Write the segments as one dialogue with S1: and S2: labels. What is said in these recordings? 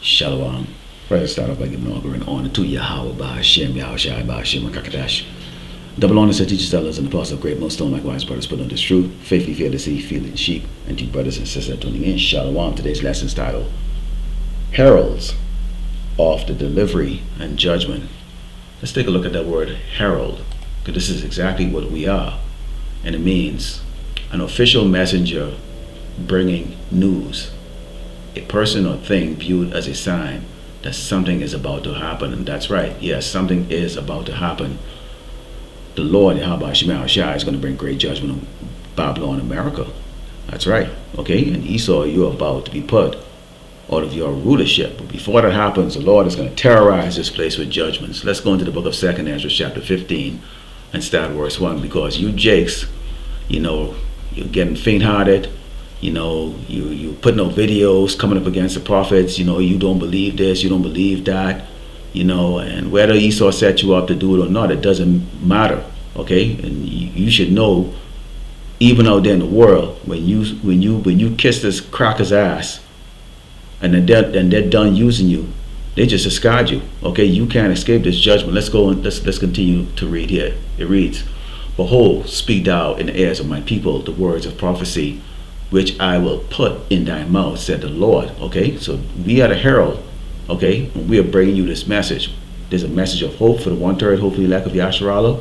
S1: Shalom. First, start off by giving all glory and honor to Yahweh, Ba'Hashem, Yahushai, Ba'Hashem, Rakakadash. Double honor to teachers, sellers, and apostles of great millstone, likewise, brothers, put on this truth. Faithfully fear to see, feeling sheep, and to brothers and sisters tuning in. Shalom. Today's lesson is titled Heralds of the Delivery and Judgment. Let's take a look at that word herald, because this is exactly what we are. And it means an official messenger bringing news, a person or thing viewed as a sign that something is about to happen. And that's right, yes, something is about to happen. The Lord, Yahweh Shai, is going to bring great judgment on Babylon, America. That's right, okay? And Esau, you're about to be put out of your rulership. But before that happens, the Lord is going to terrorize this place with judgments. Let's go into the book of 2nd Ezra, chapter 15, and start verse 1, because you Jakes, you're getting faint-hearted. You putting out videos coming up against the prophets. You don't believe this, you don't believe that. And whether Esau set you up to do it or not, it doesn't matter. Okay, and you should know, even out there in the world, when you kiss this cracker's ass, and they're done using you, they just discard you. Okay, you can't escape this judgment. Let's go and let's continue to read here. It reads, "Behold, speak thou in the ears of my people the words of prophecy, which I will put in thy mouth, said the Lord." Okay, so we are the herald. Okay, and we are bringing you this message. There's a message of hope for the 1/3, hopefully elect of Yasharallah,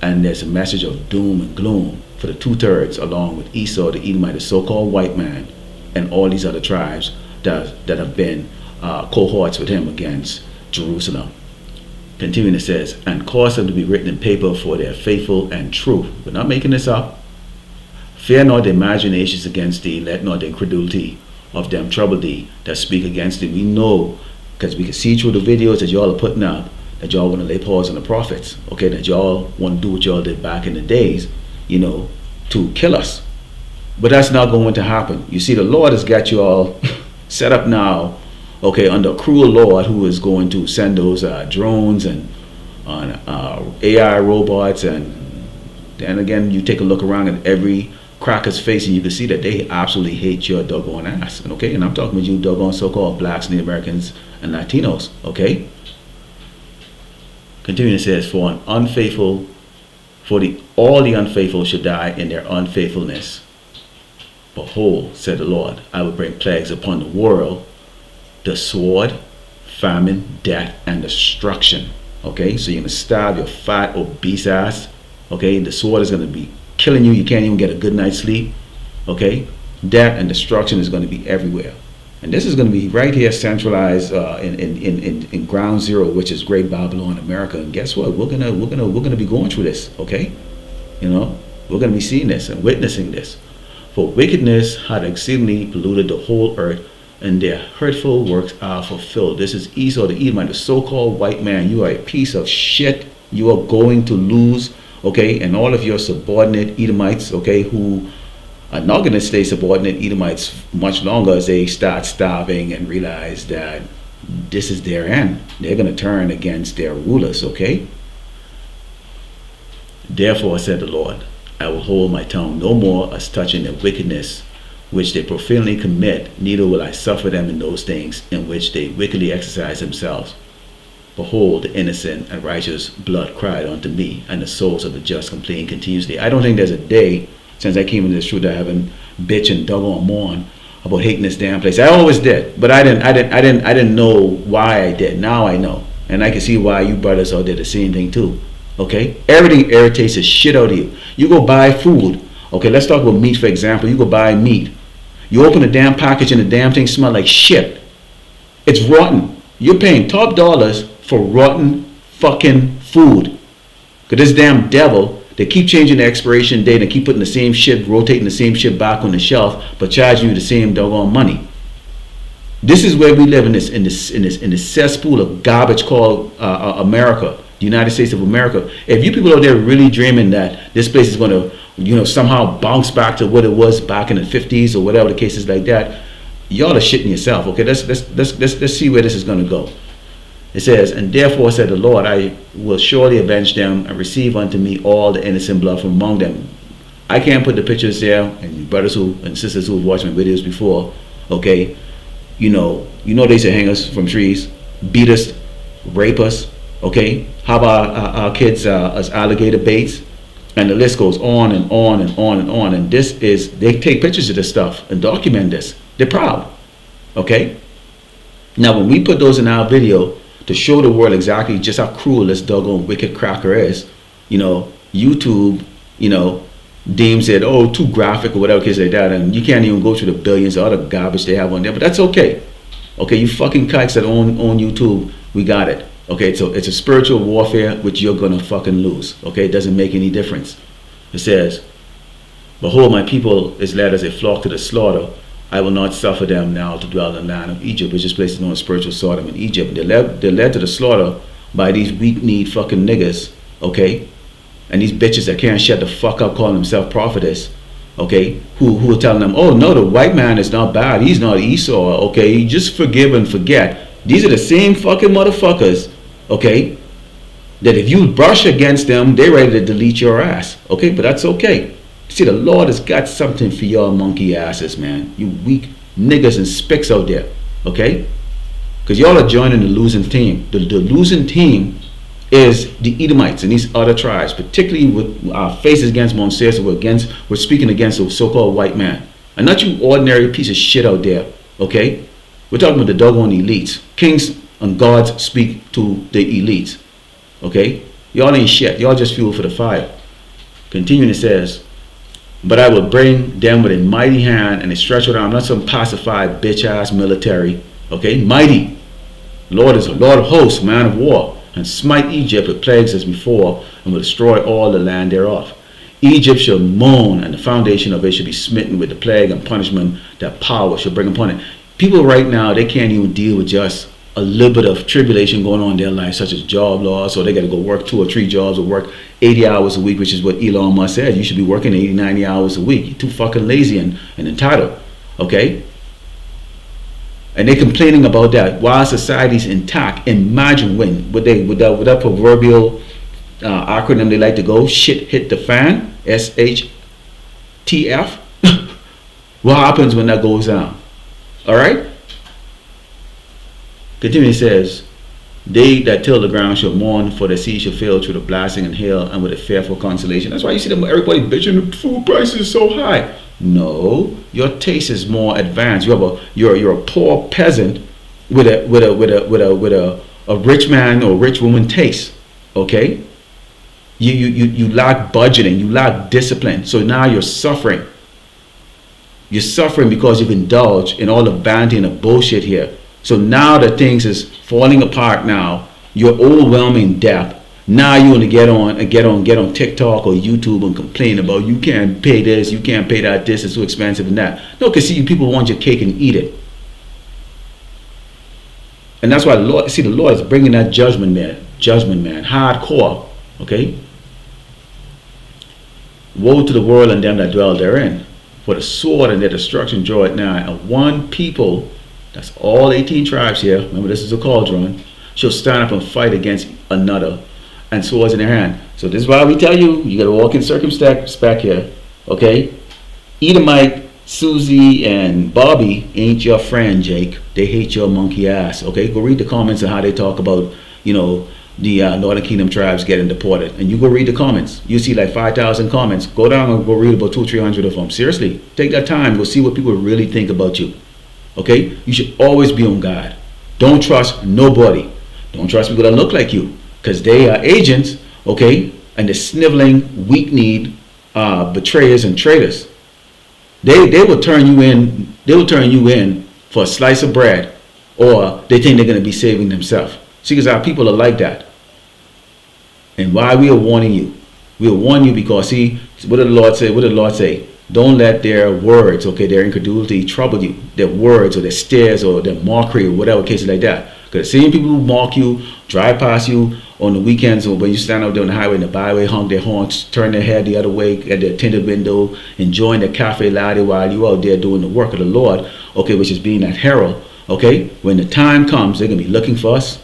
S1: and there's a message of doom and gloom for the 2/3, along with Esau, the Edomite, the so-called white man, and all these other tribes that have been cohorts with him against Jerusalem. Continuing, it says, "And cause them to be written in paper, for they are faithful and true." We're not making this up. "Fear not the imaginations against thee, let not the incredulity of them trouble thee that speak against thee." We know, because we can see through the videos that y'all are putting out, that y'all want to lay paws on the prophets. Okay, that y'all want to do what y'all did back in the days, to kill us. But that's not going to happen. You see, the Lord has got you all set up now, okay, under a cruel Lord who is going to send those drones and AI robots. And then again, you take a look around at every cracker's face, and you can see that they absolutely hate your doggone ass. Okay, and I'm talking about you doggone so-called blacks, Native Americans, and Latinos. Okay. Continuing, it says, "For all the unfaithful should die in their unfaithfulness. Behold, said the Lord, I will bring plagues upon the world, the sword, famine, death, and destruction." Okay, so you're gonna starve your fat, obese ass. Okay, the sword is gonna be killing you. You can't even get a good night's sleep. Okay, death and destruction is going to be everywhere, and this is going to be right here centralized in ground zero, which is Great Babylon, America. And guess what? We're gonna be going through this. Okay, we're gonna be seeing this and witnessing this. "For wickedness had exceedingly polluted the whole earth, and their hurtful works are fulfilled." This is Esau, the Edomite, the so-called white man. You are a piece of shit. You are going to lose. Okay, and all of your subordinate Edomites, okay, who are not going to stay subordinate Edomites much longer as they start starving and realize that this is their end. They're going to turn against their rulers, okay? "Therefore, said the Lord, I will hold my tongue no more as touching their wickedness, which they profanely commit, neither will I suffer them in those things in which they wickedly exercise themselves. Behold, the innocent and righteous blood cried unto me, and the souls of the just complain continuously." I don't think there's a day since I came into this truth that I haven't bitch and doggone mourn about hating this damn place. I always did, but I didn't know why I did. Now I know, and I can see why you brothers out there the same thing too. Okay, everything irritates the shit out of you. You go buy food. Okay, let's talk about meat for example. You go buy meat. You open the damn package and the damn thing smell like shit. It's rotten. You're paying top dollars for rotten fucking food. Because this damn devil, they keep changing the expiration date and keep putting the same shit, rotating the same shit back on the shelf, but charging you the same doggone money. This is where we live in this cesspool of garbage called America, the United States of America. If you people out there really dreaming that this place is going to, somehow bounce back to what it was back in the 50s or whatever the case is like that, y'all are shitting yourself. Okay, let's see where this is going to go. It says, "And therefore said the Lord, I will surely avenge them and receive unto me all the innocent blood from among them." I can't put the pictures there, and brothers and sisters who have watched my videos before, okay, They say hang us from trees, beat us, rape us. Okay, how about our kids as alligator baits? And the list goes on and on and on and on. And they take pictures of this stuff and document this. They're proud. Okay. Now, when we put those in our video to show the world exactly just how cruel this doggone wicked cracker is, YouTube, deems it, too graphic or whatever case like that, and you can't even go through the billions of other garbage they have on there, but that's okay. Okay, you fucking kikes that own YouTube, we got it. Okay, so it's a spiritual warfare which you're gonna fucking lose. Okay, it doesn't make any difference. It says, behold, my people is led as a flock to the slaughter. I will not suffer them now to dwell in the land of Egypt, which is placed known as spiritual Sodom in Egypt. They're led to the slaughter by these weak-kneed fucking niggas, okay? And these bitches that can't shut the fuck up calling themselves prophetess, okay? Who are telling them, oh no, the white man is not bad, he's not Esau, okay? Just forgive and forget. These are the same fucking motherfuckers, okay? That if you brush against them, they're ready to delete your ass, okay? But that's okay. See, the Lord has got something for y'all monkey asses, man. You weak niggas and spicks out there, okay? Because y'all are joining the losing team. The losing team is the Edomites and these other tribes, particularly with our faces against Mount Seir. We're speaking against the so-called white man. And not you ordinary piece of shit out there, okay? We're talking about the doggone elites. Kings and gods speak to the elites, okay? Y'all ain't shit. Y'all just fuel for the fire. Continuing, it says, but I will bring them with a mighty hand and a stretched arm, not some pacified bitch-ass military. Okay, mighty. Lord is a Lord of hosts, man of war, and smite Egypt with plagues as before, and will destroy all the land thereof. Egypt shall moan, and the foundation of it shall be smitten with the plague and punishment that power shall bring upon it. People right now, they can't even deal with just a little bit of tribulation going on in their life, such as job loss, or they got to go work 2 or 3 jobs or work 80 hours a week, which is what Elon Musk said. You should be working 80, 90 hours a week. You're too fucking lazy and entitled, okay? And they're complaining about that while society's intact. Imagine when, with that proverbial acronym they like to go, shit hit the fan, SHTF. What happens when that goes down? All right? Continuing, says, they that till the ground shall mourn, for the sea shall fill through the blasting and hail, and with a fearful consolation. That's why you see them, everybody bitching the food prices is so high. No, your taste is more advanced. You're a poor peasant with a rich man or rich woman taste. Okay? You lack budgeting, you lack discipline. So now you're suffering. You're suffering because you've indulged in all the vanity and the bullshit here. So now that things is falling apart now, you're overwhelming debt. Now you want to get on TikTok or YouTube and complain about you can't pay this, you can't pay that, this is too expensive and that. No, because see, people want your cake and eat it. And that's why the Lord is bringing that judgment man, hardcore, okay? Woe to the world and them that dwell therein, for the sword and their destruction draw it nigh, and one people, that's all 18 tribes here, remember this is a cauldron, shall stand up and fight against another, and swords in their hand. So this is why we tell you gotta walk in circumspect here, okay? Edomite, Susie, and Bobby ain't your friend, Jake. They hate your monkey ass, okay? Go read the comments on how they talk about, the Northern Kingdom tribes getting deported. And you go read the comments. You see like 5,000 comments. Go down and go read about 200-300 of them. Seriously, take that time. Go see what people really think about you. Okay? You should always be on guard. Don't trust nobody. Don't trust people that look like you, because they are agents, okay? And they're sniveling, weak-kneed betrayers and traitors. They will turn you in. They will turn you in for a slice of bread, or they think they're going to be saving themselves. See, because our people are like that. And why we are warning you? We will warn you because, see, what did the Lord say? What did the Lord say? Don't let their words, okay, their incredulity trouble you. Their words or their stares or their mockery or whatever cases like that. Because seeing people who mock you, drive past you on the weekends or when you stand out there on the highway and the byway, honk their horns, turn their head the other way at their tinted window, enjoying the cafe latte while you out there doing the work of the Lord, okay, which is being that herald, okay? When the time comes, they're going to be looking for us.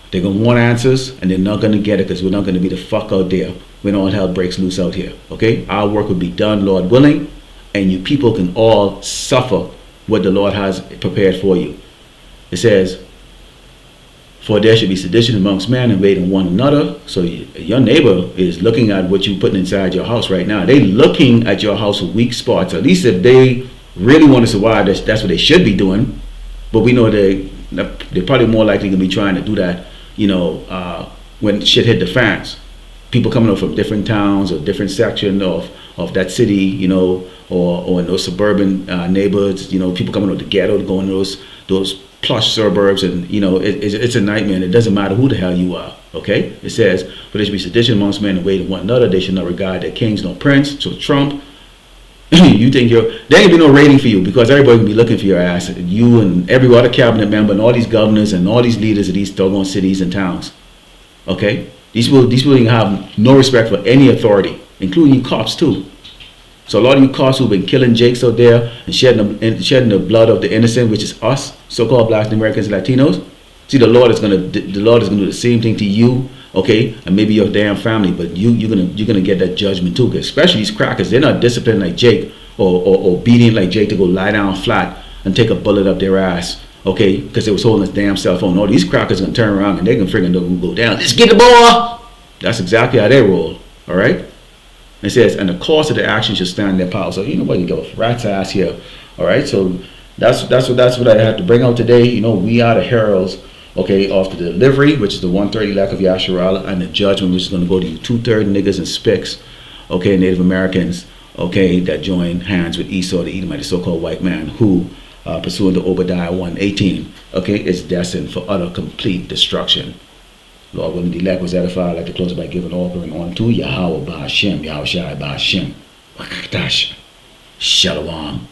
S1: They're going to want answers, and they're not going to get it because we're not going to be the fuck out there when all hell breaks loose out here, okay? Our work will be done, Lord willing, and you people can all suffer what the Lord has prepared for you. It says, for there should be sedition amongst men invading one another. So your neighbor is looking at what you're putting inside your house right now. They looking at your house with weak spots. At least if they really want to survive, that's what they should be doing. But we know they're probably more likely going to be trying to do that, when shit hit the fans. People coming up from different towns or different section of that city, or in those suburban neighborhoods, people coming out the ghetto, going to those plush suburbs, and it's a nightmare. And it doesn't matter who the hell you are. Okay, it says, for there should be sedition amongst men and waiting one another. They should not regard their kings nor prince. So Trump, you think there ain't be no rating for you, because everybody gonna be looking for your ass. You and every other cabinet member and all these governors and all these leaders of these doggone cities and towns. Okay, these people have no respect for any authority, including you cops too. So a lot of you cops who've been killing Jakes out there and shedding the blood of the innocent, which is us, so-called Black Americans and Latinos. See, the Lord is gonna do the same thing to you, okay, and maybe your damn family. But you're gonna get that judgment too. Especially these crackers, they're not disciplined like Jake or obedient like Jake to go lie down flat and take a bullet up their ass, okay, because they was holding his damn cell phone. All these crackers gonna turn around and they can freaking go down. Let's get the ball. That's exactly how they roll. All right. It says, and the cost of the action should stand in their power. So you know what, you go rat's ass here. All right, so that's what I had to bring out today. We are the heralds, okay, of the delivery, which is the 130 lack of Yasharala, and the judgment, which is going to go to you 2/3 niggas and spics, okay, Native Americans, okay, that join hands with Esau, the Edomite, the so-called white man, who, pursuant to Obadiah 1:18, okay, is destined for utter complete destruction. Lord willing, the elect was edified. I'd like to close by giving all glory and honor to Yahweh Ba'Hashem, Yahweh Shai Ba'Hashem, Wakakdash, Shalom.